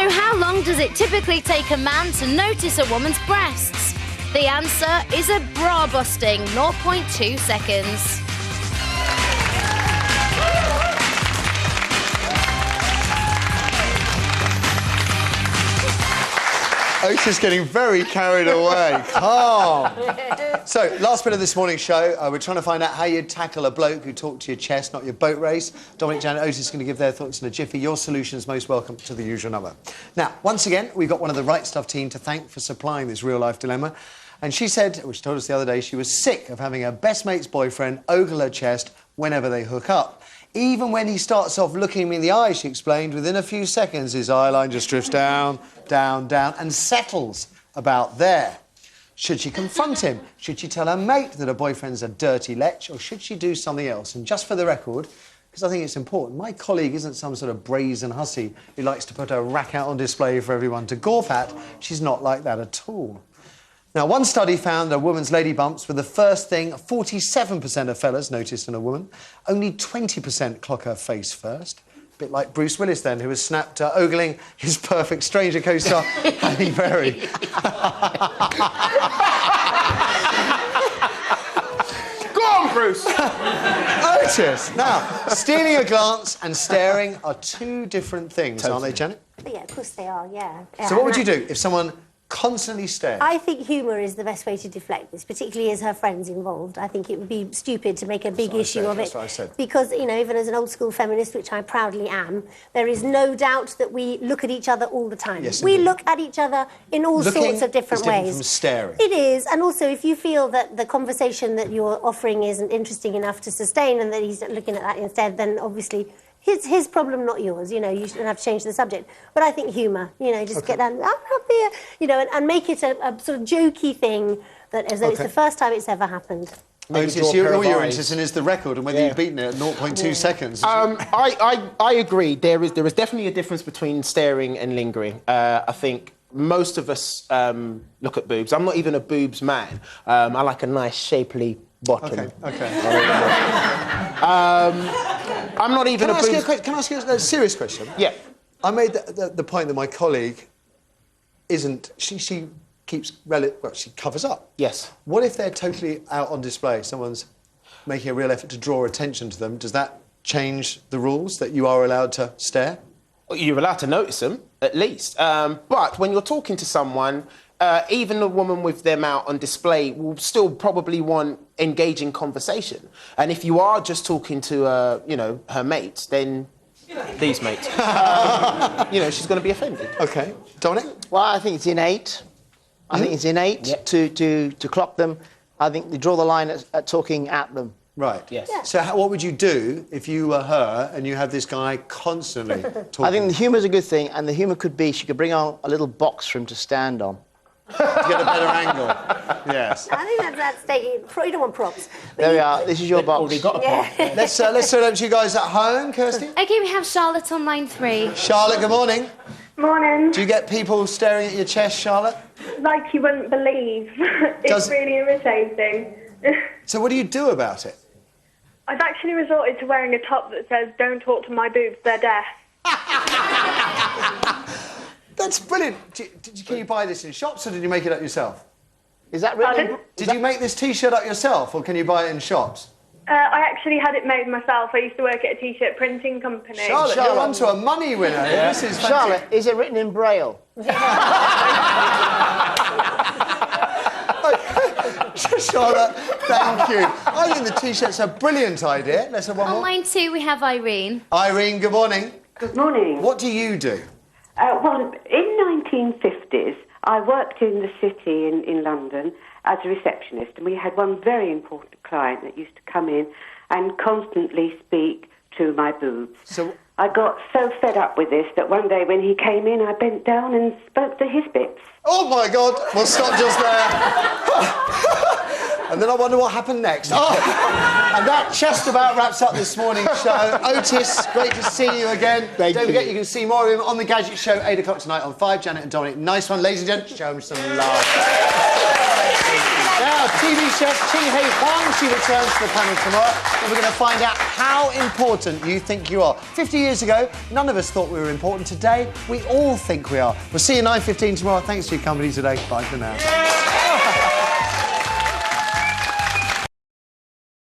So how long does it typically take a man to notice a woman's breasts? The answer is a bra-busting 0.2 seconds. Otis getting very carried away. Calm. So, last bit of this morning's show, we're trying to find out how you'd tackle a bloke who talked to your chest, not your boat race. Dominic, Janet, Otis is going to give their thoughts in a jiffy. Your solution's most welcome to the usual number. Now, once again, we've got one of the Right Stuff team to thank for supplying this real-life dilemma. And she said, which told us the other day, she was sick of having her best mate's boyfriend ogle her chest whenever they hook up. Even when he starts off looking me in the eye, she explained, within a few seconds his eye line just drifts down, down, down, and settles about there. Should she confront him? Should she tell her mate that her boyfriend's a dirty lech? Or should she do something else? And just for the record, because I think it's important, my colleague isn't some sort of brazen hussy who likes to put her rack out on display for everyone to gawp at. She's not like that at all. Now, one study found that a woman's lady bumps were the first thing 47% of fellas noticed in a woman. Only 20% clock her face first. A bit like Bruce Willis, then, who was snapped ogling his Perfect Stranger co-star, Halle Berry. Go on, Bruce! Otis! Now, stealing a glance and staring are two different things, aren't they, Janet? Yeah, of course they are, yeah. So what would you do if someone constantly stared? I think humour is the best way to deflect this, particularly as her friend's involved. I think it would be stupid to make a big issue of it. That's what I said. Because, you know, even as an old-school feminist, which I proudly am, there is no doubt that we look at each other all the time. Yes, we indeed. look at each other in all sorts of different ways. From staring. It is, and also if you feel that the conversation that you're offering isn't interesting enough to sustain and that he's looking at that instead, then obviously his problem, not yours. You know, you shouldn't have to change the subject. But I think humour, you know, just get down, I'm up here, you know, and make it a sort of jokey thing that as though it's the first time it's ever happened. Otis, all you're interested in is the record and whether you've beaten it at 0.2 seconds. I agree. There is definitely a difference between staring and lingering. I think most of us look at boobs. I'm not even a boobs man. I like a nice, shapely bottom. I'm not even a boobs... Can I ask you a serious question? Yeah. I made the point that my colleague isn't... She keeps... Well, she covers up. Yes. What if they're totally out on display? Someone's making a real effort to draw attention to them. Does that change the rules that you are allowed to stare? You're allowed to notice them, at least. But when you're talking to someone, even a woman with them out on display will still probably want engaging conversation. And if you are just talking to, you know, her mates, then... These mates. You know, she's going to be offended. OK. Dominic? Well, I think it's innate. I think it's innate to clock them. I think they draw the line at talking at them. Right. Yes. Yeah. So what would you do if you were her and you had this guy constantly talking? I think the humour's a good thing, and the humour could be she could bring on a little box for him to stand on. To get a better angle. Yes. I think that's taking... You don't want props. There we are. This is your box. Already got a prop. Let's turn over to you guys at home, Kirsty. OK, we have Charlotte on line 3. Charlotte, good morning. Morning. Do you get people staring at your chest, Charlotte? Like you wouldn't believe. It's really irritating. So what do you do about it? I've actually resorted to wearing a top that says, "Don't talk to my boobs, they're deaf." That's brilliant. Can you buy this in shops or did you make it up yourself? Is that really... Pardon? Did you make this T-shirt up yourself or can you buy it in shops? I actually had it made myself. I used to work at a T-shirt printing company. Charlotte, you're on to a money winner. Yeah. This is Charlotte, is it written in Braille? Charlotte, thank you. I think the T-shirt's a brilliant idea. Let's have one On more. line 2, we have Irene. Irene, good morning. Good morning. What do you do? Well, in 1950s, I worked in the city in London as a receptionist, and we had one very important client that used to come in and constantly speak to my boobs. So I got so fed up with this that one day when he came in, I bent down and spoke to his bits. oh, my God. We'll stop just there. And then I wonder what happened next. Oh, and that just about wraps up this morning's show. Otis, great to see you again. Don't forget, you can see more of him on The Gadget Show, 8 o'clock tonight on 5. Janet and Dominic, nice one. Ladies and gentlemen, show him some love. Now, TV chef Ching Hei Huang, she returns to the panel tomorrow, and we're going to find out how important you think you are. 50 years ago, none of us thought we were important. Today, we all think we are. We'll see you at 9:15 tomorrow. Thanks for your company today. Bye for now.